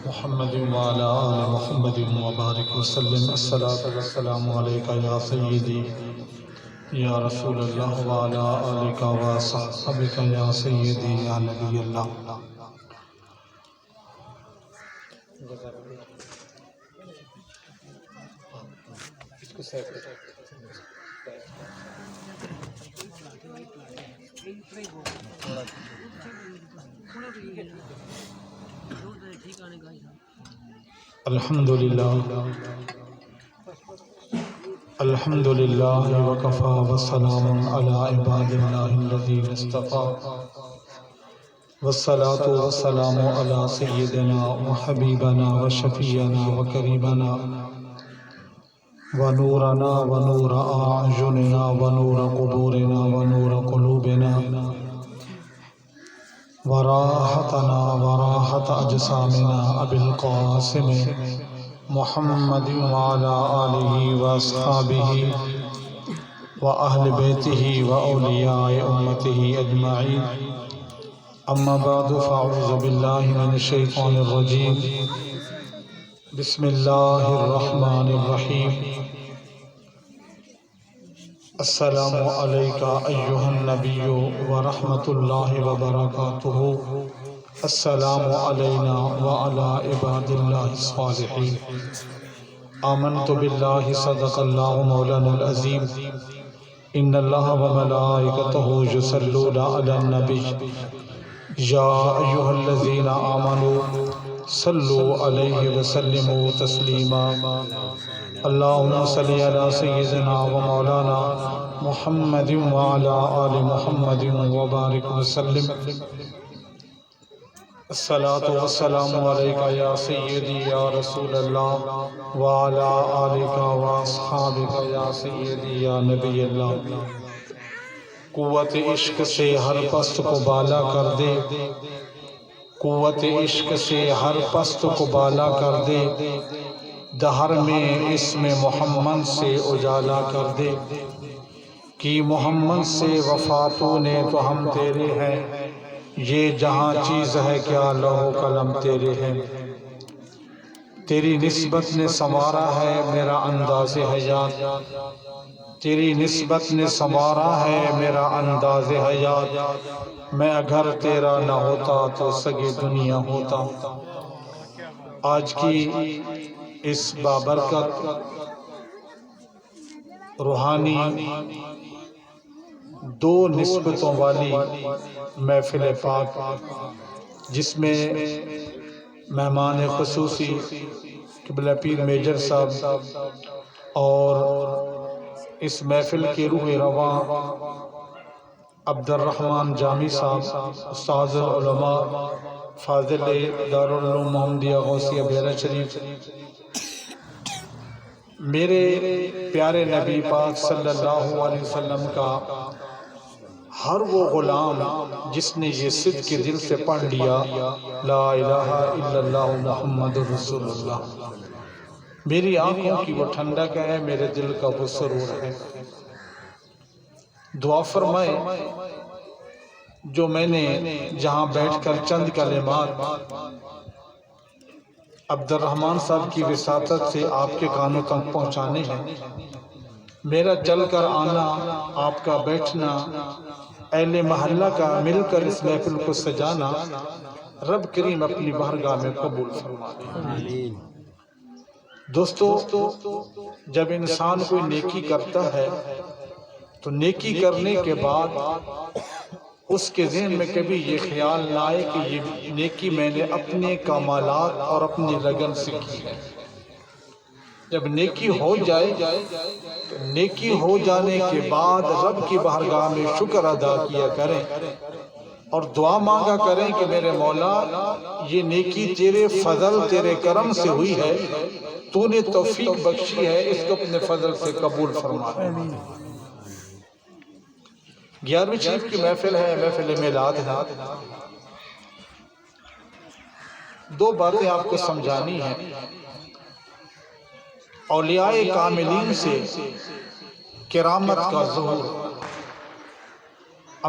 محمد وعلى آل محمد وبارك وسلم. الصلاة والسلام عليك يا سيدي يا رسول الله وعلى آلك وصحبك يا سيدي يا نبي الله. الحمد لله الحمد لله وكفى وسلام على عباد الله الذين اصطفى والصلاة والسلام على سيدنا وحبيبنا وشفينا وكريمنا ونورنا ونور أعيننا ونور قبورنا ونور قلوبنا وراحتنا وراحة أجسامنا أبي القاسم محمد وعلى آله وأصحابه وأهل بيته وأولياء أمته أجمعين. أما بعد فأعوذ بالله من الشيطان الرجيم. بسم الله الرحمن الرحيم. السلام عليك أيها النبي ورحمة الله وبركاته. السلام علينا وعلى عباد الله الصالحين. آمنت بالله صدق الله مولانا العظيم. إن الله وملائكته يصلون على النبي يا أيها الذين آمنوا صلوا عليه وسلموا تسليما. اللهم صل على سيدنا ومولانا محمد وعلى آل محمد وبارك وسلم. الصلاة والسلام عليك يا سيدي يا رسول الله وعلى آلك وأصحابك يا سيدي يا نبي الله. قوت عشق سے ہر پست کو بالا کر دے، قوت عشق سے ہر پست کو بالا کر دے، دہر میں اسم محمد سے اجالا کر دے. کہ محمد سے وفاتوں نے تو ہم تیرے ہیں، یہ جہاں چیز ہے کیا لوح قلم تیرے ہیں. تیری نسبت نے سنوارا ہے میرا انداز حیات، تیری نسبت نے سنوارا ہے میرا انداز حیات. میں اگر تیرا نہ ہوتا تو سگے دنیا ہوتا. آج کی اس بابرکت روحانی دو نسبتوں والی محفل پاک، جس میں مہمان خصوصی قبلہ پیر میجر صاحب اور اس محفل کے روح رواں عبد الرحمن جامی صاحب، استاذ العلماء فاضل دارالعلوم محمدیہ غوثیہ بیرا شریف، میرے پیارے نبی پاک صلی اللہ علیہ وسلم کا ہر وہ غلام جس نے یہ صدق کے دل سے پڑھ لیا لا الہ الا اللہ محمد رسول اللہ. میری آنکھوں کی وہ ٹھنڈک ہے، میرے دل کا وہ سرور ہے. دعا فرمائے جو میں نے جہاں بیٹھ کر چند کلمات عبد الرحمن صاحب کی وساطت سے آپ کے کانوں تک پہنچانے ہیں. میرا چل کر آنا، آپ کا بیٹھنا، اہل محلہ کا مل کر اس محفل کو سجانا، رب کریم اپنی بارگاہ میں قبول فرمائے. دوستو، جب انسان کوئی نیکی کرتا ہے تو نیکی کرنے کے بعد اس کے ذہن میں کبھی یہ خیال نہ آئے کہ یہ نیکی میں نے اپنے کمالات اور اپنی لگن سے کی ہے. جب نیکی ہو جائے تو نیکی ہو جانے کے بعد رب کی بارگاہ میں شکر ادا کیا کریں اور دعا مانگا کریں کہ میرے مولا یہ نیکی تیرے فضل تیرے کرم سے ہوئی ہے، تو نے توفیق بخشی ہے، اس کو اپنے فضل سے قبول فرما. 11ویں شریف کی محفل ہے، محفل میلاد ہے. دو باتیں آپ کو سمجھانی ہیں. اولیاء کاملین سے کرامت کا ظہور،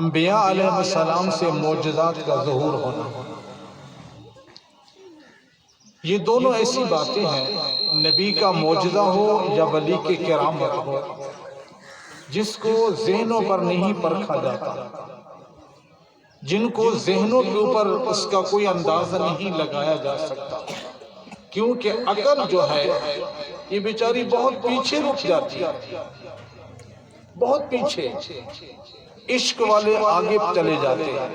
انبیاء علیہ السلام سے معجزات کا ظہور ہونا، یہ دونوں ایسی باتیں ہیں، نبی کا معجزہ ہو یا ولی کے کرامت ہو، جس کو ذہنوں پر نہیں پرکھا جاتا، جن کو ذہنوں کے اوپر اس کا کوئی اندازہ نہیں لگایا جا سکتا، کیونکہ عقل جو ہے یہ بیچاری بہت پیچھے رک جاتی ہے، بہت پیچھے، عشق والے آگے چلے جاتے ہیں۔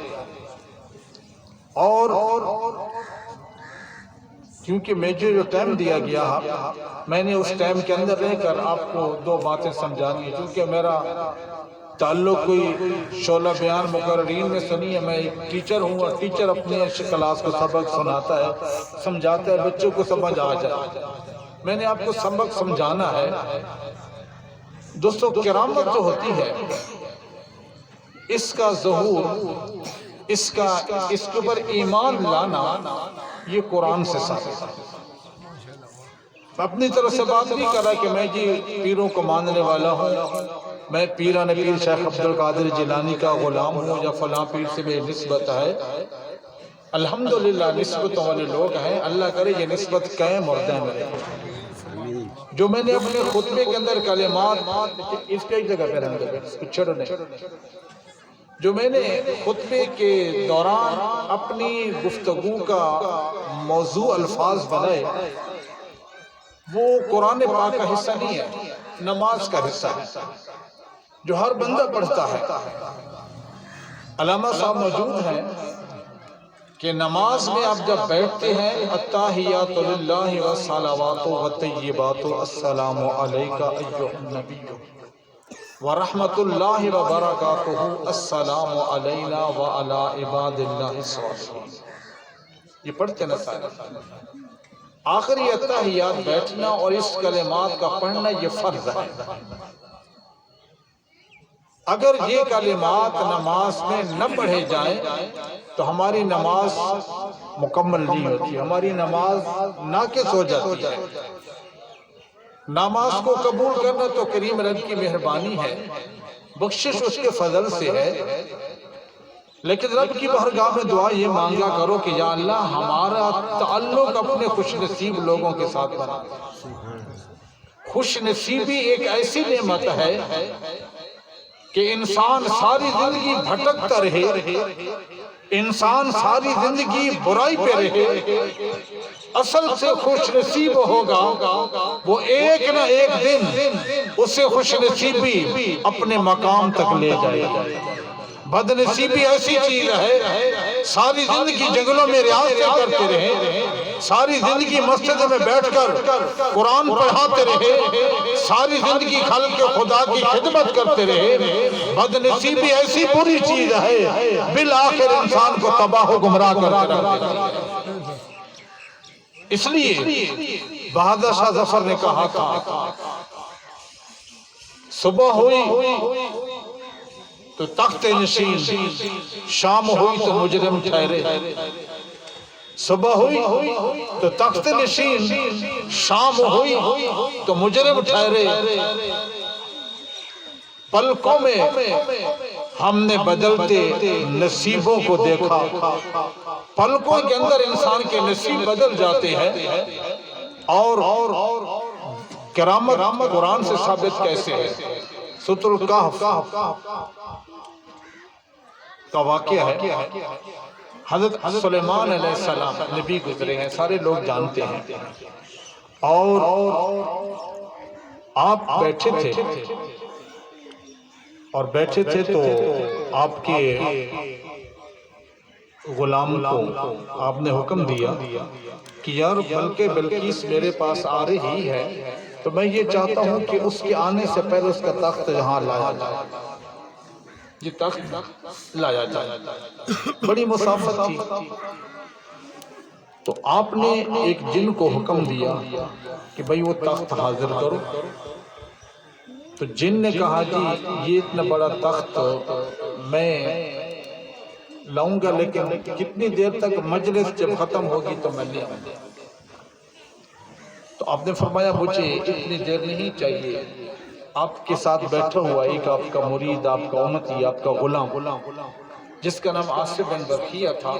اور کیونکہ مجھے جو ٹائم دیا گیا میں نے اس ٹائم کے اندر رہ کر آپ کو دو باتیں سمجھانی ہے، کیونکہ میرا تعلق کوئی شعلہ بیان مقررین میں سے نہیں ہے، میں ایک ٹیچر ہوں، اور ٹیچر اپنے کلاس کو سبق سناتا ہے، سمجھاتا ہے، بچوں کو سمجھ آ جائے۔ میں نے آپ کو سبق سمجھانا ہے۔ دوستو، کرامت جو ہوتی ہے، اس کا ظہور، اس کے اوپر ایمان لانا، یہ قرآن سے ثابت ہے۔ اپنی طرف سے بات نہیں کر رہا کہ میں جی پیروں کو ماننے والا ہوں، میں پیران پیر شیخ عبدالقادر جیلانی کا غلام ہوں، یا فلاں پیر سے میری نسبت ہے۔ الحمدللہ نسبتوں والے لوگ ہیں، اللہ کرے یہ نسبت قائم اور دائم رہے۔ جو میں نے اپنے خطبے کے اندر کلمات، اس کے ایک جگہ پہ رہنے دے، اس کو چھڑنے، جو میں نے خطبے کے دوران اپنی گفتگو کا موضوع الفاظ بنائے، وہ قرآن پاک کا حصہ نہیں ہے، نماز کا حصہ ہے، جو ہر بندہ پڑھتا ہے۔ علامہ صاحب موجود ہیں کہ نماز میں آپ جب بیٹھتے ہیں، التحیات للہ والصلوات والطیبات السلام علیک ایھا النبی ورحمۃ اللہ وبرکاتہ السلام علینا وعلی عباد اللہ الصالحین، یہ پڑھتے نا سارے۔ آخری التحیات بیٹھنا اور اس کلمات کا پڑھنا یہ فرض ہے۔ اگر یہ کلمات نماز میں نہ پڑھے جائیں تو ہماری نماز مکمل نہیں ہوتی، ہماری نماز ناقص ہو جاتی ہے۔ نماز کو قبول کرنا تو کریم رب کی مہربانی ہے، بخشش اس کے فضل سے ہے، لیکن رب کی بارگاہ میں دعا یہ مانگا کرو کہ یا اللہ ہمارا تعلق اپنے خوش نصیب لوگوں کے ساتھ بنا۔ خوش نصیبی ایک ایسی نعمت ہے کہ انسان ساری زندگی بھٹکتا رہے، انسان ساری زندگی برائی پہ رہے، اصل سے خوش نصیب ہوگا وہ ایک نہ ایک دن اسے خوش نصیبی اپنے مقام تک لے جائے گا۔ بد نصیبی ایسی چیز ہے، ساری زندگی جنگلوں میں ریاضتیں کرتے رہے، ساری زندگی مسجد میں بیٹھ کر قرآن پڑھاتے رہے، ساری زندگی خلق خدا کی خدمت کرتے رہے، بد نصیبی ایسی بری چیز ہے بالآخر انسان کو تباہ و گمراہ کرتے رہتے۔ اس لیے بہادر شاہ ظفر نے کہا تھا، صبح ہوئی تو تخت نشین، شام ہوئی تو مجرم ٹھہرے۔ صبح ہوئی تو تخت نشین، شام ہوئی تو مجرم ٹھہرے۔ پلکوں میں ہم نے بدلتے نصیبوں کو دیکھا، پلکوں کے اندر انسان کے نصیب بدل جاتے ہیں۔ اور کرامت قرآن سے ثابت کیسے ہے؟ سورۃ الکہف کا واقعہ ہے۔ حضرت سلیمان علیہ السلام نبی گزرے ہیں، سارے لوگ جانتے ہیں، اور آپ بیٹھے تھے، اور بیٹھے تھے تو آپ کے غلام کو آپ نے حکم دیا کہ یار بلکہ بلقیس میرے پاس آ رہی ہے، تو میں یہ چاہتا ہوں کہ اس کے آنے سے پہلے اس کا تخت یہاں لایا جائے، یہ تخت لایا جائے۔ بڑی مسافت تھی، تو آپ نے ایک جن کو حکم دیا کہ بھئی وہ تخت حاضر کرو۔ تو جن نے کہا جی یہ اتنا بڑا تخت میں لاؤں گا، لیکن کتنی دیر تک مجلس جب ختم ہوگی تو میں لے آؤں گا۔ تو آپ نے فرمایا مجھے اتنی دیر نہیں چاہیے، آپ کے ساتھ بیٹھا ہوا ایک آپ کا مرید، آپ کا امتی، آپ کا غلام جس کا نام آصف بن برقیہ تھا،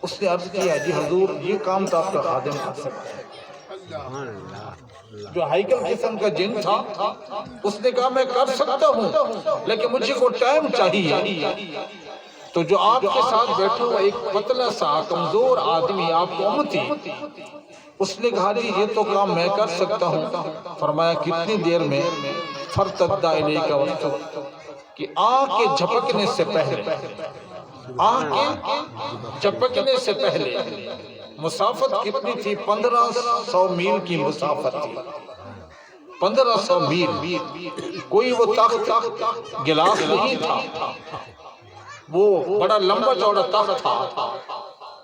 اس نے عرض کیا جی حضور یہ کام تو آپ کا خادم کر سکتا ہے۔ جو ہائیکل قسم کا جن تھا اس نے کہا میں کر سکتا ہوں لیکن مجھے کو ٹائم چاہیے۔ تو جو آپ کے ساتھ بیٹھا ہوا ایک پتلا سا کمزور آدمی آپ کو امتی، اس نے کہا جی یہ تو کام میں کر سکتا ہوں۔ فرمایا کتنی دیر میں؟ فرتدہ الیک وقت، کہ آنکھ کے جھپکنے سے پہلے، آنکھ کے جھپکنے سے پہلے۔ مسافت کتنی تھی؟ 1500 میل کی مسافت تھی، 1500 میل۔ کوئی وہ تخت گلاس نہیں تھا، وہ بڑا لمبا چوڑا تخت تھا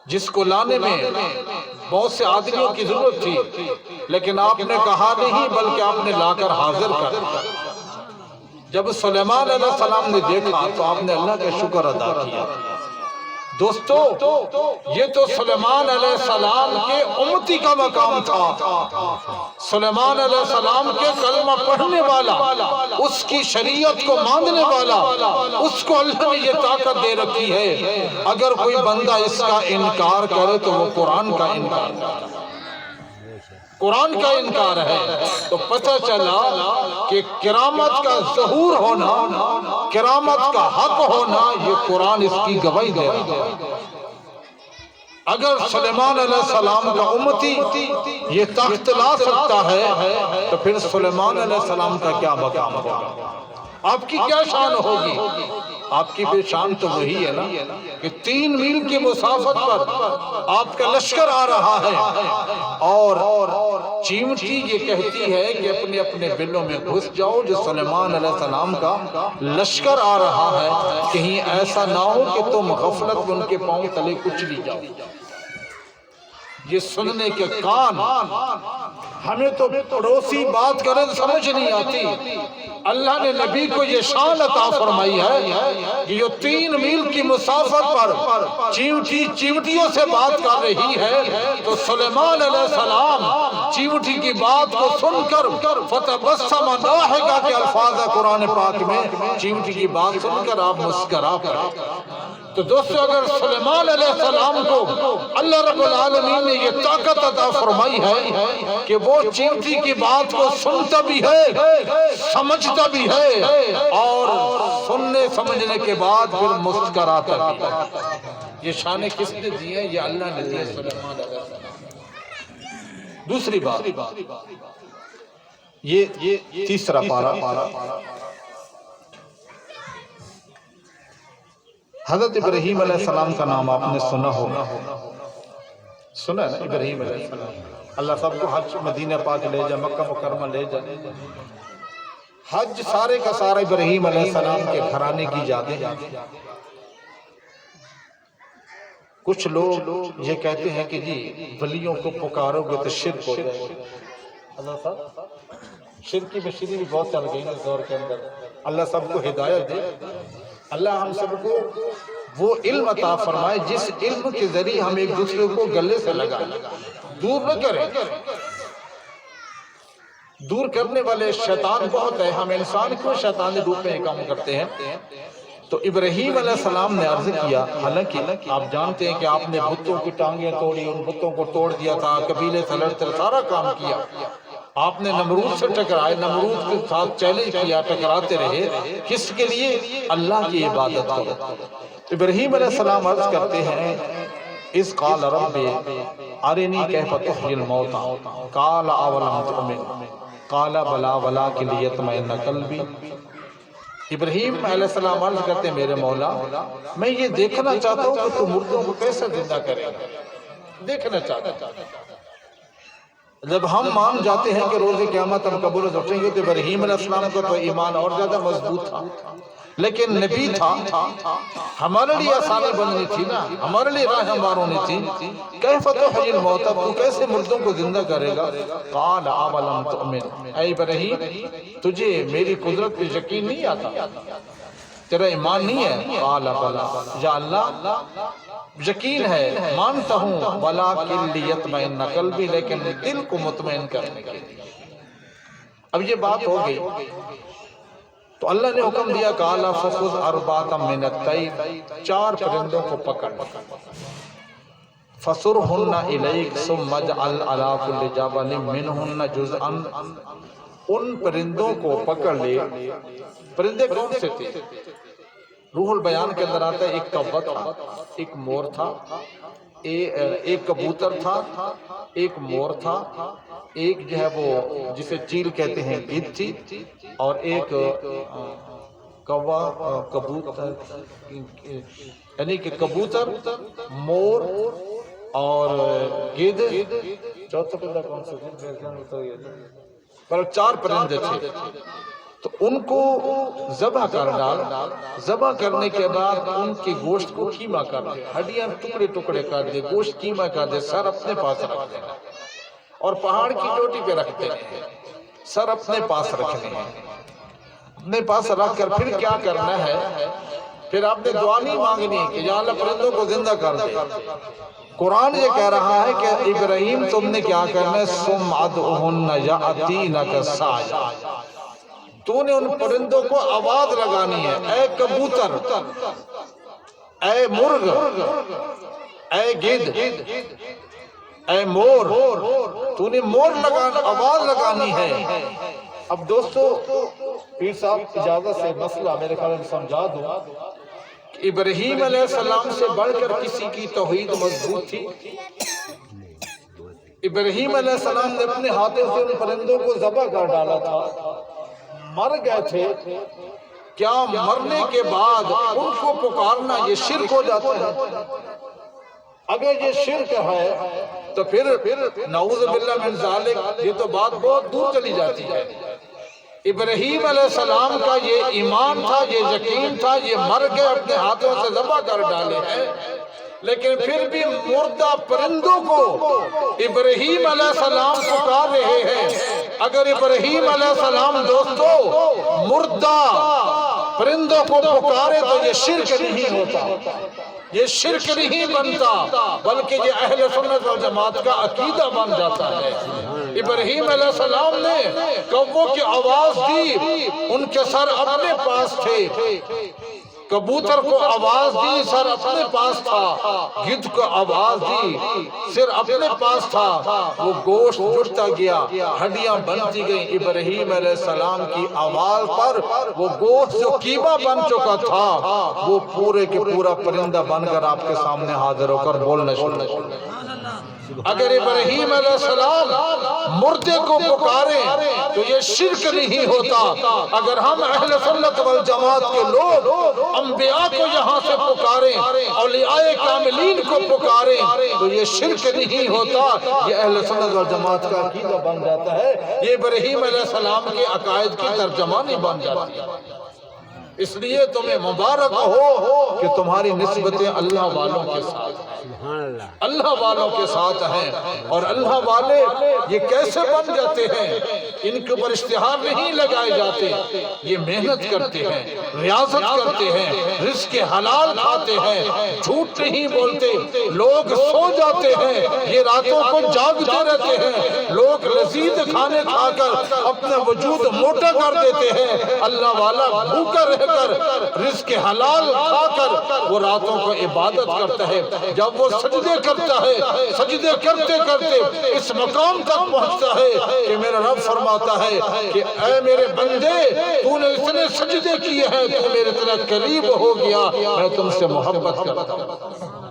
جس کو لانے میں بہت سے آدمیوں کی ضرورت تھی، لیکن آپ نے کہا نہیں بلکہ آپ نے لا کر حاضر کر دیا۔ جب سلیمان علیہ السلام نے دیکھا تو آپ نے اللہ کا شکر ادا کیا۔ دوستو یہ تو سلیمان علیہ السلام کے امتی کا مقام تھا، سلیمان علیہ السلام کے کلمہ پڑھنے والا، اس کی شریعت کو ماننے والا، اس کو اللہ نے یہ طاقت دے رکھی ہے۔ اگر کوئی بندہ اس کا انکار کرے تو وہ قرآن کا انکار کرے، قرآن کا انکار ہے۔ تو پتہ چلا کہ کرامت کا ظہور ہونا، کرامت کا حق ہونا، یہ قرآن اس کی گواہی دے رہا ہے۔ اگر سلیمان علیہ السلام کا امتی یہ تخت لا سکتا ہے تو پھر سلیمان علیہ السلام کا کیا مقام ہوگا؟ آپ کی کیا شان ہوگی؟ آپ کی بھی شان تو وہی ہے نا کہ 3 میل کی مسافت پر آپ کا لشکر آ رہا ہے، اور چیمٹی یہ کہتی ہے کہ اپنے اپنے بلوں میں گھس جاؤ، جو سلیمان علیہ السلام کا لشکر آ رہا ہے، کہیں ایسا نہ ہو کہ تم غفلت میں ان کے پاؤں تلے کچلی جاؤ۔ یہ سننے کے کان، ہمیں تو پڑوسی بات کریں سمجھ نہیں آتی، اللہ نے نبی کو یہ شان عطا فرمائی ہے کہ یہ 3 میل کی مسافت پر چیمٹی چیمٹیوں سے بات کر رہی ہے، تو سلیمان علیہ السلام چیمٹی کی بات کو سن کر فتبسم ضاحکا کے الفاظ قرآن پاک میں، چیمٹی کی بات سن کر آپ مسکرا پڑے۔ تو دوستو اگر سلیمان علیہ السلام کو اللہ رب العالمین نے یہ طاقت عطا فرمائی ہے کہ وہ چیمٹی کی بات کو سنتا بھی ہے، سمجھتا بھی ہے، اور سننے سمجھنے کے بعد پھر مسکراتا بھی ہے، یہ شان کس نے دی ہے؟ یہ اللہ نے دی ہے سلیمان علیہ السلام۔ دوسری بات، یہ تیسرا پارہ، حضرت ابراہیم علیہ السلام کا نام آپ نے سنا ہوگا، سنا ہے نا؟ ابراہیم علیہ السلام، اللہ سب کو حج مدینہ پاک لے جا، مکہ مکرمہ لے جا، حج سارے کا سارا ابراہیم علیہ السلام کے گھرانے کی جاتے ہیں۔ کچھ لوگ یہ کہتے ہیں کہ جی ولیوں کو پکارو گے تو شرک ہو جائے گا۔ اللہ صاحب شرک کی مشینری بھی بہت چل گئی اس دور کے اندر، اللہ سب کو ہدایت دے، اللہ ہم سب کو وہ علم عطا فرمائے جس علم کے ذریعے ہم ایک دوسرے کو گلے سے لگائیں، دور نہ کریں۔ دور کرنے والے شیطان بہت ہے، ہم انسان کو شیطانی روپ میں کام کرتے ہیں۔ تو ابراہیم علیہ السلام نے عرض کیا، حالانکہ آپ جانتے ہیں کہ آپ نے بتوں کی ٹانگیں توڑی، ان بتوں کو توڑ دیا تھا، قبیلے سے لڑتے سارا کام کیا، آپ نے نمرود سے ٹکرائے، نمرود کے ساتھ چیلنج کیا، ٹکراتے رہے، کس کے لیے؟ اللہ کی عبادت کرو۔ ابراہیم علیہ السلام عرض کرتے ہیں، اذ قال رب ارنی کیف تحیی الموتى قال اولم تؤمن قال بلی ولکن لیطمئن قلبی۔ ابراہیم علیہ السلام عرض کرتے ہیں، میرے مولا میں یہ دیکھنا چاہتا ہوں کہ تو مردوں کو کیسے زندہ کرے گا، دیکھنا چاہتا ہوں۔ جب ہم مان جاتے ہیں کہ روز قیامت ہم قبر سے اٹھیں گے، تو ابراہیم علیہ السلام کو تو ایمان اور زیادہ مضبوط تھا، لیکن نبی تھا، ہمارے لیے آسانی بننی تھی نا، ہمارے لیے راہ ہموار ہونی تھی۔ کیف تحیی الموتى، تو کیسے مردوں کو زندہ کرے گا؟ قال اولم تؤمن، اے ابراہیم تجھے میری قدرت پہ یقین نہیں آتا، تیرا ایمان نہیں ہے؟ قال بلی، یا اللہ یقین ہے، مانتا ہوں، ولکن لیطمئن قلبی، لیکن دل کو مطمئن کرنے کے لیے۔ اب یہ بات ہو گئی تو اللہ نے حکم دیا کالا فخذ اربعۃ من الطیر، 4 پرندوں کو پکڑ، فصرہن الیک ثم اجعل علی کل جبل منہن جزءا، ان پرندوں کو پکڑ لے۔ پرندے کون سے تھے؟ روح البیان کے اندر آتا ہے ایک کوّا تھا، ایک مور تھا، ایک کبوتر تھا، ایک مور تھا، ایک جو ہے وہ جسے چیل کہتے ہیں گدھ تھی، اور ایک کوّا کبوتر، یعنی کہ کبوتر، مور اور گدھ، چوتھا پرندہ کون سا؟ پر 4 پرندے تھے۔ تو ان کو ذبح کر ڈال، ذبح کرنے کے بعد ان کی گوشت کو کیما کر دے، ہڈیاں ٹکڑے ٹکڑے کر دے، گوشت کیما کر دے، سر اپنے پاس رکھ دینا، اور پہاڑ کی چوٹی پہ رکھ دینا ہے، سر اپنے پاس رکھنے ہیں، اپنے پاس رکھ کر پھر کیا کرنا ہے؟ پھر آپ نے دعا نہیں مانگنی ہے کہ یا اللہ پرندوں کو زندہ کر دے۔ قرآن یہ کہہ رہا ہے کہ ابراہیم تم نے کیا کرنا ہے؟ ثم ادعوہن یأتینک سعیا، تو نے ان پرندوں کو آواز لگانی ہے، اے کبوتر، اے مرغ، اے گدھ، اے مور، تو نے آواز لگانی ہے۔ اب دوستو پیر صاحب اجازت سے مسئلہ میرے خیال میں سمجھا دوں کہ ابراہیم علیہ السلام سے بڑھ کر کسی کی توحید مضبوط تھی؟ ابراہیم علیہ السلام نے اپنے ہاتھوں سے ان پرندوں کو ذبح کر ڈالا تھا، مر گئے تھے، کیا مرنے کے بعد ان کو پکارنا یہ شرک ہو جاتا ہے؟ اگر یہ شرک ہے تو پھر نعوذ باللہ من ذالک، یہ تو بات بہت دور چلی جاتی ہے۔ ابراہیم علیہ السلام کا یہ ایمان تھا، یہ یقین تھا، یہ مر گئے اپنے ہاتھوں سے ذبح کر ڈالے ہیں، لیکن پھر بھی مردہ پرندوں کو ابراہیم علیہ السلام پکار رہے ہیں۔ اگر ابراہیم علیہ السلام دوستو مردہ پرندوں کو پکارے تو یہ شرک نہیں ہوتا، یہ شرک نہیں بنتا، بلکہ یہ اہل سنت والجماعت کا عقیدہ بن جاتا ہے۔ ابراہیم علیہ السلام نے کوّوں کی آواز دی، ان کے سر اپنے پاس تھے، کبوتر کو آواز دی، سر اپنے پاس تھا، گدھ کو آواز دی، سر اپنے پاس تھا، وہ گوشت جڑتا گیا، ہڈیاں بنتی گئیں، ابراہیم علیہ السلام کی آواز پر وہ گوشت جو قیمہ بن چکا تھا وہ پورے کے پورا پرندہ بن کر آپ کے سامنے حاضر ہو کر بولنا شروع۔ اگر ابراہیم علیہ السلام مردے کو پکاریں تو یہ شرک نہیں ہوتا۔ اگر ہم اہل سنت والجماعت کے لوگ انبیاء کو یہاں سے پکاریں، اولیاء کاملین کو پکاریں تو یہ شرک نہیں ہوتا، یہ اہل سنت والجماعت کا عقیدہ بن جاتا ہے، یہ ابراہیم علیہ السلام کے عقائد کی ترجمانی بن جاتی ہے۔ اس لیے تمہیں مبارک ہو کہ تمہاری نسبتیں اللہ والوں کے ساتھ ہیں، اللہ والوں کے ساتھ ہیں، اور اللہ والے یہ کیسے بن جاتے ہیں؟ ان کے اوپر اشتہار نہیں لگائے جاتے، یہ محنت کرتے ہیں، ریاضت کرتے ہیں، رزق حلال کھاتے ہیں، جھوٹ نہیں بولتے، لوگ سو جاتے ہیں یہ راتوں کو جاگتے رہتے ہیں، لوگ لذیذ کھانے کھا کر اپنا وجود موٹا کر دیتے ہیں، اللہ والا بھوکا رہ کر رزق حلال کھا کر وہ راتوں کو عبادت کرتا ہے۔ جب وہ سجدے کرتا ہے، سجدے کرتے کرتے اس مقام تک پہنچتا ہے کہ میرا رب فرماتا ہے کہ اے میرے بندے، تو نے اتنے سجدے کیے ہیں، تو میرے اتنا قریب ہو گیا، میں تم سے محبت کرتا ہوں۔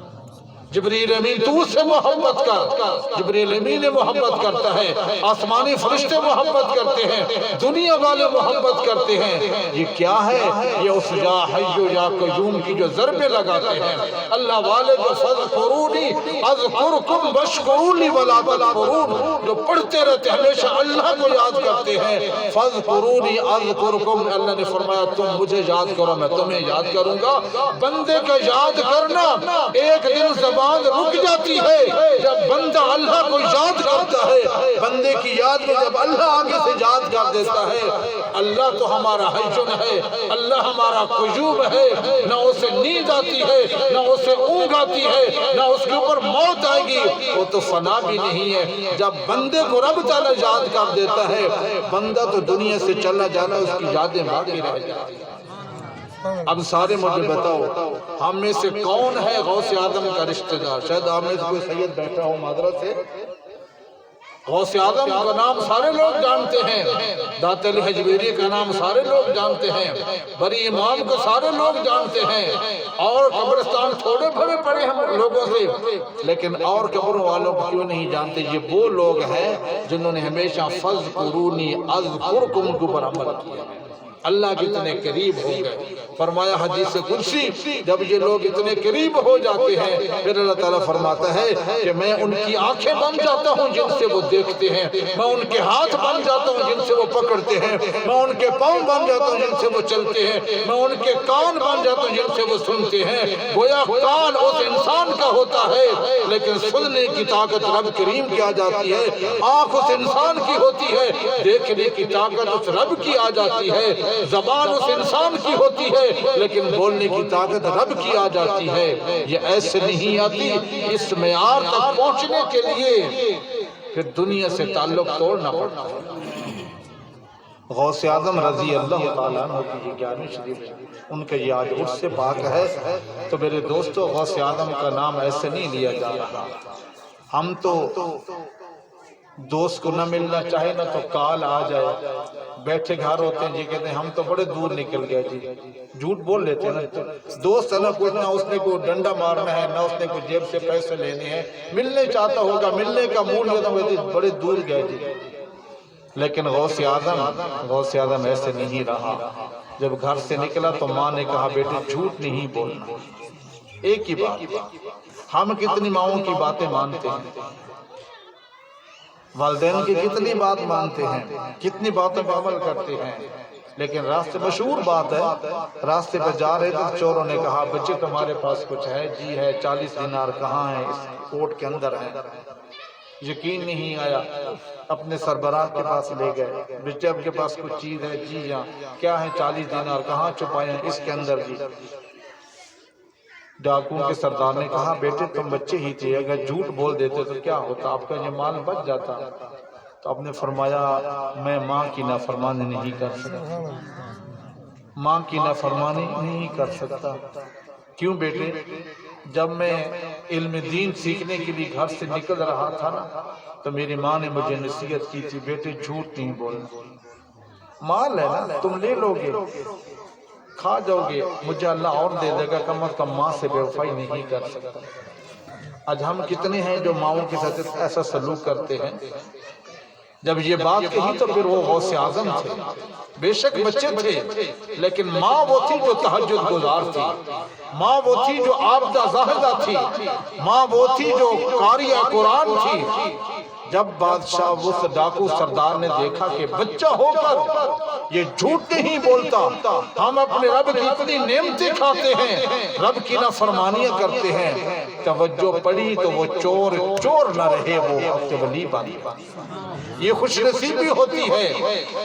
جبریل امین تو سے محبت کر، جبریل امین محبت کرتا ہے، آسمانی فرشتے محبت کرتے ہیں، دنیا والے محبت کرتے ہیں۔ یہ کیا ہے؟ یہ اس یا حی یا قیوم کی جو ضربیں لگاتے ہیں، اللہ والے جو فذکرونی اذکرکم واشکرونی ولا تکفرون، جو پڑھتے رہتے ہمیشہ اللہ کو یاد کرتے ہیں، فذکرونی اذکرکم، اللہ نے فرمایا تم مجھے یاد کرو میں تمہیں یاد کروں گا۔ بندے کا یاد کرنا ایک دن زبان رک جاتی ہے جب بندہ اللہ کو یاد کرتا ہے. بندے کی یاد میں جب اللہ آگے سے یاد کر دیتا ہے, اللہ تو ہمارا حیجن ہے, اللہ ہمارا قیوم ہے, نہ اسے نیند آتی ہے, نہ اسے اونگ آتی ہے, نہ اس کے اوپر موت آئے گی, وہ تو فنا بھی نہیں ہے. جب بندے کو رب تعالیٰ یاد کر دیتا ہے, بندہ تو دنیا سے چلا جانا, اس کی یادیں باقی رہ جاتی ہیں. اب سارے مجھے بتاؤ, ہم میں سے کون ہے غوث اعظم کا رشتہ دار؟ شاید آپ میں سے کوئی سید بیٹھا ہو معذرت سے. غوث اعظم کا نام سارے لوگ جانتے ہیں, دات علی حجویری کا نام سارے لوگ جانتے ہیں, بری امام کو سارے لوگ جانتے ہیں, اور قبرستان تھوڑے بھرے پڑے ہم لوگوں سے, لیکن اور قبروں والوں کو کیوں نہیں جانتے؟ یہ وہ لوگ ہیں جنہوں نے ہمیشہ فَاذْكُرُونِي أَذْكُرْكُمْ کے اوپر عمل کیا. اللہ کتنے قریب ہو گئے. فرمایا حدیث قدسی, جب یہ لوگ اتنے قریب ہو جاتے ہیں پھر اللہ تعالیٰ فرماتا ہے کہ میں ان کی آنکھیں بن جاتا ہوں جن سے وہ دیکھتے ہیں, میں ان کے ہاتھ بن جاتا ہوں جن سے وہ پکڑتے ہیں, میں ان کے پاؤں بن جاتا ہوں جن سے وہ چلتے ہیں, میں ان کے کان بن جاتا ہوں جن سے وہ سنتے ہیں. گویا کان اس انسان کا ہوتا ہے لیکن سننے کی طاقت رب کریم کی آ جاتی ہے, آنکھ اس انسان کی ہوتی ہے, دیکھنے کی طاقت اس رب کی آ جاتی ہے, زبان اس انسان کی ہوتی ہے لیکن بولنے کی طاقت رب کی آ جاتی ہے. یہ ایسے نہیں آتی, اس معیار تک پہنچنے کے لیے پھر دنیا سے تعلق توڑنا پڑتا ہے. غوث اعظم رضی اللہ تعالیٰ عنہ کی یہ 11ویں شریف ہے, ان کا یہ آج اس سے پاک ہے. تو میرے دوستو, غوث اعظم کا نام ایسے نہیں لیا جا رہا. ہم تو دوست کو نہ ملنا چاہے نا تو کال آ جائے, بیٹھے گھر ہوتے ہیں جی, کہتے ہیں ہم تو بڑے دور نکل گئے جی, جھوٹ بول لیتے ہیں نا. دوست ہے نا کچھ, نہ اس نے کوئی ڈنڈا مارنا ہے, نہ اس نے کوئی جیب سے پیسے لینے ہیں, ملنے چاہتا ہوگا, ملنے کا موڈ ہوتا ہوگا, بڑے دور گئے جی. لیکن غوث اعظم ایسے نہیں رہا. جب گھر سے نکلا تو ماں نے کہا بیٹے جھوٹ نہیں بولنا. ایک ہی بات, ہم کتنی ماؤں کی باتیں مانتے ہیں, والدین کی کتنی بات مانتے ہیں, کتنی باتوں پر عمل کرتے ہیں, لیکن راستے مشہور بات ہے, راستے پہ جا رہے تھے, چوروں نے کہا بچے تمہارے پاس کچھ ہے؟ جی ہے. 40 دینار کہاں ہیں؟ اس کوٹ کے اندر ہیں. یقین نہیں آیا, اپنے سربراہ کے پاس لے گئے, بچے آپ کے پاس کچھ چیز ہے؟ جی ہاں. کیا ہے؟ 40 دینار. کہاں چھپائے ہیں؟ اس کے اندر. جی. ڈاکوؤں کے سردار نے کہا بیٹے تم بچے ہی تھے, اگر جھوٹ بول دیتے تو کیا ہوتا, آپ کا یہ مال بچ جاتا. تو آپ نے فرمایا میں ماں کی نافرمانی نہیں کر سکتا, ماں کی نافرمانی نہیں کر سکتا. کیوں بیٹے؟ جب میں علم دین سیکھنے کے لیے گھر سے نکل رہا تھا نا, تو میری ماں نے مجھے نصیحت کی تھی بیٹے جھوٹ نہیں بولنا, مال ہے نا تم لے لو گے, کھا جاؤ گے, مجھے اللہ اور دے دے گا, کم از کم ماں سے بے وفائی نہیں کر سکتا. آج ہم کتنے ہیں جو ماؤں کے ساتھ ایسا سلوک کرتے ہیں؟ جب یہ بات کہی تو پھر وہ غوث اعظم تھے, بے شک بچے تھے, لیکن ماں وہ تھی جو تہجد گزار تھی, ماں وہ تھی جو عابدہ زاہدہ تھی, ماں وہ تھی جو قاریہ قرآن تھی. جب بادشاہ اس ڈاکو سردار نے دیکھا کہ بچہ ہو کر یہ جھوٹ نہیں بولتا, ہم اپنے رب کی اتنی نعمتیں کھاتے ہیں, رب کی نافرمانیاں کرتے ہیں, توجہ پڑی تو وہ چور نہ رہے, وہ اب کے ولی بن گئے. یہ خوش نصیبی ہوتی ہے.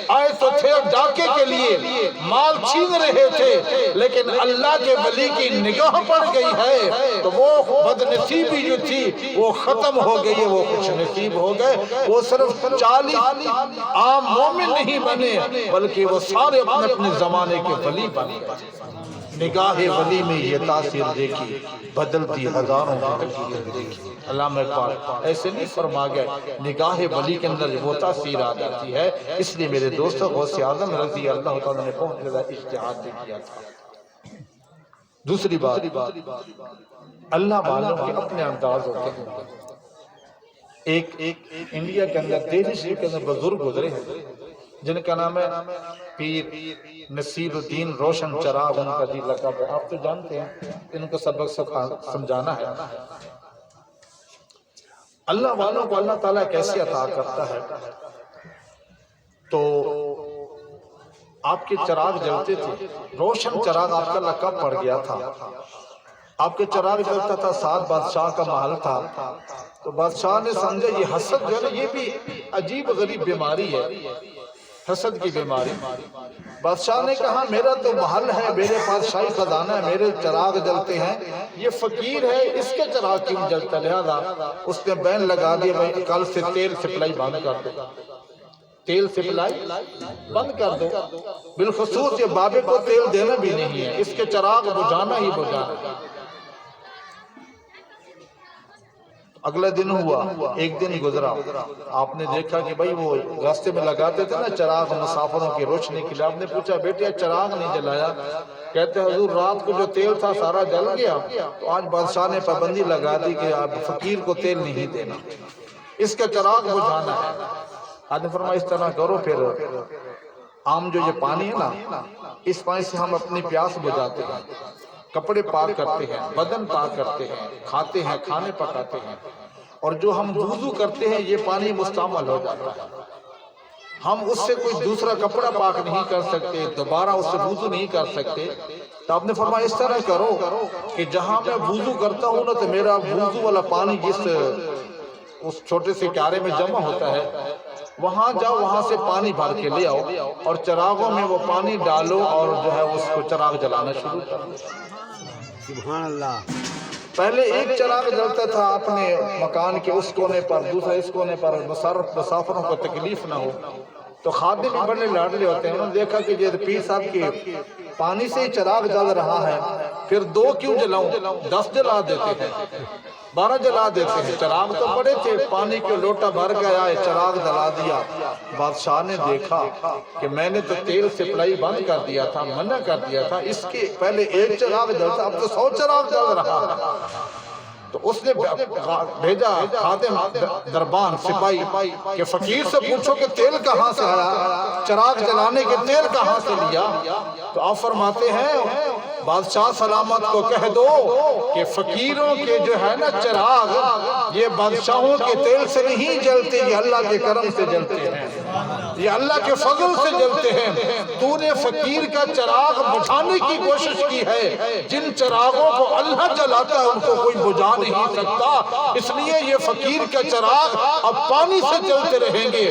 آئے تو تھے ڈاکے کے لیے, مال چھین رہے تھے, لیکن اللہ کے ولی کی نگاہ پڑ گئی ہے تو وہ بد نصیبی جو تھی وہ ختم ہو گئی ہے, وہ خوش نصیب ہو گئے. وہ صرف 40 عام مومن نہیں بنے, بلکہ وہ سارے اپنے اپنے زمانے کے ولی بن گئے. نگاہ ولی میں یہ تاثیر دیکھی, بدلتی ہزاروں کی تقدیر دیکھی. علامہ اقبال ایسے نہیں فرما گئے, نگاہ ولی کے اندر وہ تاثیر آ جاتی ہے. اس لیے میرے دوستو غوث اعظم رضی اللہ تعالیٰ نے بہت زیادہ اجتہاد بھی کیا تھا. دوسری بات, اللہ والوں کے اپنے انداز ہوتے ہیں. ایک انڈیا کے اندر دہلی شریف کے اندر بزرگ گزرے ہیں جن کا نام ہے پیر نصیر الدین روشن چراغ, ان کا لقب ہے. آپ تو جانتے ہیں, ان کو سبق سمجھانا ہے. اللہ والوں کو اللہ تعالیٰ کیسے عطا کرتا ہے؟ تو آپ کے چراغ جلتے تھے, روشن چراغ آپ کا لقب پڑ گیا تھا. آپ کے چراغ جلتا تھا، ساتھ بادشاہ کا محل تھا، تو بادشاہ نے سمجھا یہ حسد جو ہے نا یہ بھی عجیب غریب بیماری ہے، حسد کی بیماری۔ بادشاہ نے کہا میرا تو محل ہے، میرے پاس شاہی خزانہ ہے، میرے چراغ جلتے ہیں، یہ فقیر ہے اس کے چراغ کیوں جلتا؟ لہذا اس نے بین لگا دیا بھائی کل سے تیل سپلائی بند کر دو، تیل سپلائی بند کر دو، بالخصوص یہ بابے کو تیل دینا بھی نہیں ہے، اس کے چراغ بجھانا ہی بجھانا۔ اگلا دن ہوا، ایک دن گزرا، آپ نے دیکھا کہ بھائی وہ راستے میں لگاتے تھے نا چراغ مسافروں کی روشنی کے لیے، آپ نے پوچھا بیٹے چراغ نہیں جلایا؟ کہتے ہیں حضور رات کو جو تیل تھا سارا جل گیا، تو آج بادشاہ نے پابندی لگا دی کہ آپ فقیر کو تیل نہیں دینا، اس کا چراغ بجھانا ہے۔ آج نے فرمایا اس طرح کرو، پھر عام جو یہ پانی ہے نا اس پانی سے ہم اپنی پیاس بجھاتے ہیں، کپڑے پاک کرتے ہیں، بدن پاک کرتے ہیں، کھاتے ہیں، کھانے پکاتے ہیں، اور جو ہم وضو کرتے ہیں یہ پانی مستعمل ہو جاتا ہے، ہم اس سے کوئی دوسرا کپڑا پاک نہیں کر سکتے، دوبارہ اس سے وضو نہیں کر سکتے۔ تو آپ نے فرمایا اس طرح کرو کہ جہاں میں وضو کرتا ہوں نا تو میرا وضو والا پانی جس اس چھوٹے سے کیارے میں جمع ہوتا ہے وہاں جاؤ، وہاں سے پانی بھر کے لے آؤ اور چراغوں میں وہ پانی ڈالو اور جو ہے اس کو چراغ جلانا شروع کرو۔ سبحان اللہ۔ پہلے ایک چراغ جلتا تھا اپنے مکان کے اس کونے پر، دوسرا اس کونے پر، مسافروں کو تکلیف نہ ہو، تو خادم بھی بڑے لاڈلے ہوتے ہیں، انہوں نے دیکھا کہ یہ پیر صاحب کے پانی سے ہی چراغ جل رہا ہے، پھر 2 کیوں جلاؤں، 10 جلا دیتے ہیں، 12 جلا دیتے ہیں، چراغ تو بڑے تھے، پانی کے لوٹا بھر گیا ہے، چراغ جلا دیا۔ بادشاہ نے دیکھا کہ میں نے تو تیل سپلائی بند کر دیا تھا، منع کر دیا تھا، اس کے پہلے ایک چراغ جلتا، اب تو 100 چراغ جل رہا ہے۔ تو اس نے بھیجا خادم دربان سپاہی کہ فقیر سے پوچھو کہ تیل کہاں سے آیا، چراغ جلانے کے تیل کہاں سے لیا؟ تو آپ فرماتے ہیں بادشاہ سلامت کو کہہ دو کہ فقیروں کے جو ہے نا چراغ یہ بادشاہوں کے تیل سے نہیں جلتے، یہ اللہ کے کرم سے جلتے ہیں، یہ اللہ کے فضل سے جلتے ہیں۔ تو نے فقیر کا چراغ بجھانے کی کوشش کی ہے، جن چراغوں کو اللہ جلاتا ہے ان کو کوئی بجھا نہیں سکتا، اس لیے یہ فقیر کا چراغ اب پانی سے جلتے رہیں گے۔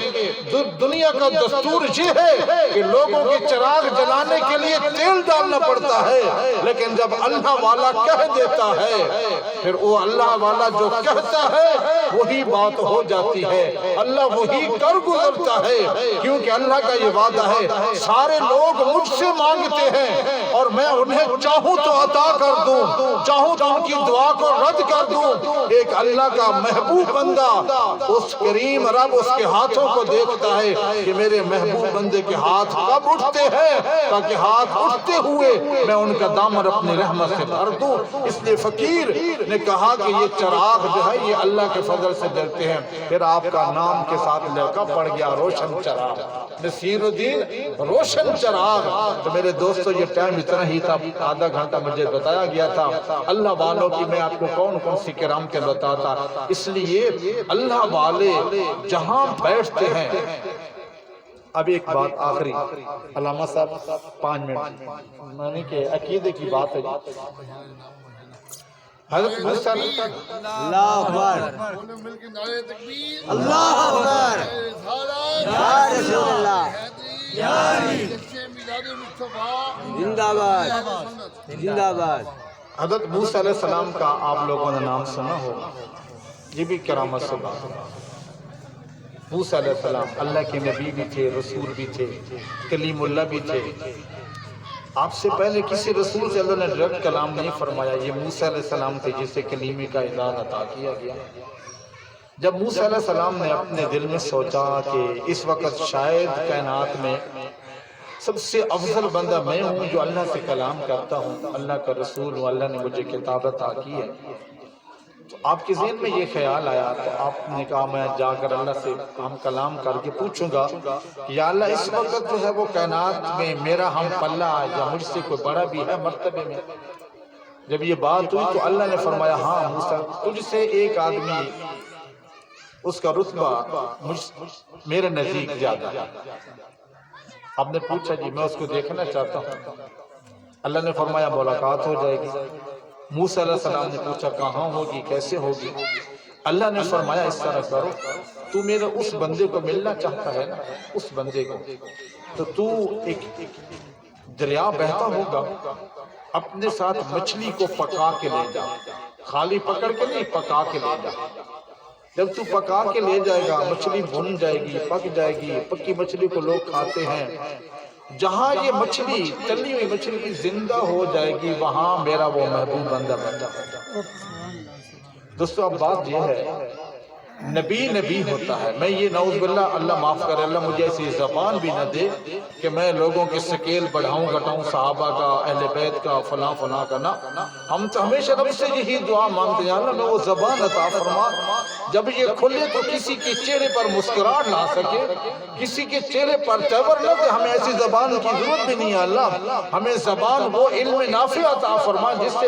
دنیا کا دستور یہ ہے کہ لوگوں کے چراغ جلانے کے لیے تیل ڈالنا پڑتا ہے، لیکن جب اللہ والا کہہ دیتا ہے پھر وہ اللہ والا جو کہتا ہے وہی بات ہو جاتی ہے، اللہ وہی کر گزرتا ہے، کیونکہ اللہ کا یہ وعدہ ہے سارے لوگ مجھ سے مانگتے ہیں اور میں انہیں چاہوں تو عطا کر دوں، چاہوں تو ان کی دعا کو رد کر دوں۔ ایک اللہ کا محبوب بندہ اس کریم رب اس کے ہاتھوں کو دیکھتا ہے کہ میرے محبوب بندے کے ہاتھ کب اٹھتے ہیں، تاکہ ہاتھ اٹھتے ہوئے میں ان کا دامن اپنی رحمت سے بھر دوں۔ اس لیے فقیر نے کہا کہ یہ چراغ جو ہے یہ اللہ کے فضل سے جلتے ہیں۔ پھر آپ کا نام کے ساتھ لڑکا پڑ گیا روشن چراغ، نصیر الدین روشن چراغ۔ تو میرے دوستو یہ ٹائم اتنا ہی تھا، آدھا گھنٹہ مجھے بتایا گیا تھا اللہ والوں کی میں آپ کو کون کون سی کرام کے بتاتا، اس لیے اللہ والے جہاں بیٹھتے ہیں۔ اب ایک بات آخری، علامہ صاحب 5 منٹ، معنی کہ عقیدے کی بات ہے۔ حضرت موسیٰ اللہ اکبر، اللہ اکبر، یا رسول اللہ، زندہ باد، زندہ باد۔ حضرت موسیٰ علیہ السلام کا آپ لوگوں نے نام سنا ہوگا، یہ بھی کرامت سے بات ہے۔ موسیٰ علیہ السلام اللہ کے نبی بھی تھے، رسول بھی تھے، کلیم اللہ بھی تھے۔ آپ سے پہلے کسی رسول سے اللہ نے ڈائریکٹ کلام نہیں فرمایا، یہ موسیٰ علیہ السلام تھے جسے کلیمی کا اعزاز عطا کیا گیا۔ جب موسیٰ علیہ السلام نے اپنے دل میں سوچا کہ اس وقت شاید کائنات میں سب سے افضل بندہ میں ہوں جو اللہ سے کلام کرتا ہوں، اللہ کا رسول ہوں، اللہ نے مجھے کتاب عطا کی ہے، تو آپ کے ذہن میں یہ خیال آیا تو آپ نے کہا میں جا کر اللہ سے ہم کلام کر کے پوچھوں گا کہ یا اللہ اس وقت جو ہے وہ کائنات میں میرا ہم پلہ یا مجھ سے کوئی بڑا بھی ہے مرتبے میں؟ جب یہ بات ہوئی تو اللہ نے فرمایا ہاں موسیٰ تجھ سے ایک آدمی اس کا رتبہ میرے نزدیک زیادہ ہے۔ آپ نے پوچھا جی میں اس کو دیکھنا چاہتا ہوں، اللہ نے فرمایا ملاقات ہو جائے گی۔ موسیٰ علیہ السلام نے پوچھا کہاں ہوگی، کیسے ہوگی؟ اللہ نے فرمایا اس طرح کرو، تو میرے اس بندے کو ملنا چاہتا ہے نا، اس بندے کو، تو ایک دریا بہتا ہوگا، اپنے ساتھ مچھلی کو پکا کے لے جا، خالی پکڑ کے نہیں، پکا کے لے جا۔ جب تو پکا کے لے جائے گا مچھلی بھن جائے گی، پک جائے گی، پکی مچھلی کو لوگ کھاتے ہیں، جہاں یہ مچھلی تلی ہوئی مچھلی زندہ ہو جائے گی وہاں میرا وہ محبوب بندہ بنتا ہے۔ دوستو اب بات یہ ہے، نبی ہوتا ہے، میں یہ نعوذ باللہ، اللہ معاف کرے، اللہ مجھے ایسی زبان بھی نہ دے کہ میں لوگوں کے سکیل بڑھاؤں گھٹاؤں، صحابہ کا، اہل بیت کا، فلاں کا نہ، ہم تو ہمیشہ رب سے یہی دعا مانگتے ہیں، اللہ میں وہ زبان عطا فرما جب یہ کھلے تو کسی کے چہرے پر مسکراہٹ نہ سکے، کسی کے چہرے پر تیور نہ دے، ہمیں ایسی زبان کی ضرورت بھی نہیں ہے اللہ، ہمیں زبان وہ علم نافع عطا فرما جس سے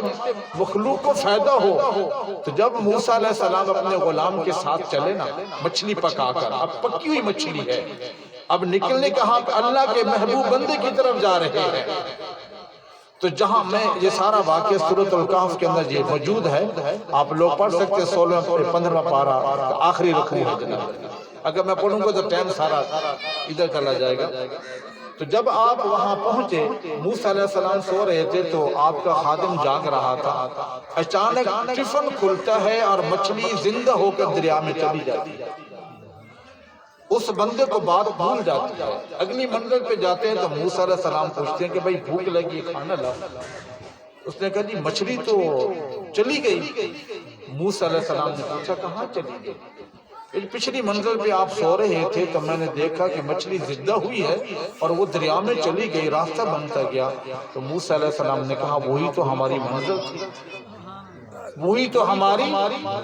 مخلوق کو فائدہ ہو۔ تو جب موسیٰ علیہ السلام اپنے غلام کے ساتھ چلے نا، مچھلی پکا کر، اب پکی ہوئی مچھلی ہے، اب نکلنے کہاں پہ اللہ کے محبوب بندے کی طرف جا رہے ہیں، تو جہاں میں یہ سارا واقعہ سورۃ الکہف کے اندر یہ موجود ہے، آپ لوگ پڑھ سکتے ہیں 16 اور 15 پارہ آخری رکوع ہے جناب، اگر میں پڑھوں گا تو ٹائم سارا ادھر چلا جائے گا۔ تو جب آپ وہاں پہنچے، موسیٰ علیہ السلام سو رہے تھے تو آپ کا خادم جاگ رہا تھا، اچانک ٹفن کھلتا ہے اور مچھلی زندہ ہو کر دریا میں چلی جاتی ہے، اس بندے کو بات بھول جاتی ہے، اگلی منزل پہ جاتے ہیں تو موسیٰ علیہ السلام پوچھتے ہیں کہ بھائی بھوک لگی، کھانا لاؤ، اس نے کہا جی مچھلی تو چلی گئی۔ موسیٰ علیہ السلام نے پوچھا کہاں چلی گئی؟ پچھلی منزل پہ آپ سو رہے تھے تو میں نے دیکھا کہ مچھلی زندہ ہوئی ہے اور وہ دریا میں چلی گئی، راستہ بنتا گیا۔ تو موسیٰ علیہ السلام نے کہا وہی تو ہماری منزل تھی، وہی تو ہماری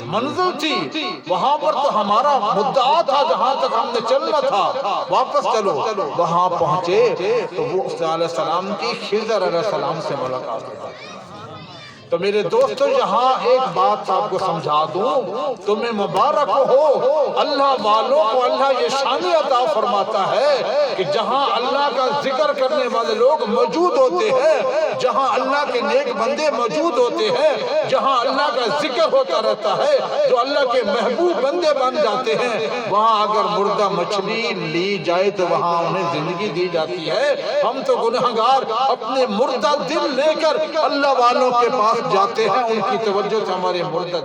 منزل تھی، وہاں پر تو ہمارا مدعا تھا، جہاں تک ہم نے چلنا تھا، واپس چلو۔ وہاں پہنچے تو وہ موسیٰ علیہ السلام کی خضر علیہ السلام سے ملاقات ہوئی۔ تو میرے دوستو یہاں ایک بات آپ کو سمجھا دوں، تمہیں مبارک ہو، اللہ والوں کو اللہ یہ شان عطا فرماتا ہے کہ جہاں اللہ کا ذکر کرنے والے لوگ موجود ہوتے ہیں، جہاں اللہ کے نیک بندے موجود ہوتے ہیں، جہاں اللہ کا ذکر ہوتا رہتا ہے، جو اللہ کے محبوب بندے بن جاتے ہیں، وہاں اگر مردہ مچھلی لی جائے تو وہاں انہیں زندگی دی جاتی ہے۔ ہم تو گنہگار اپنے مردہ دل لے کر اللہ والوں کے پاس جاتے ہیں، ان کی توجہ سے ہمارے مردہ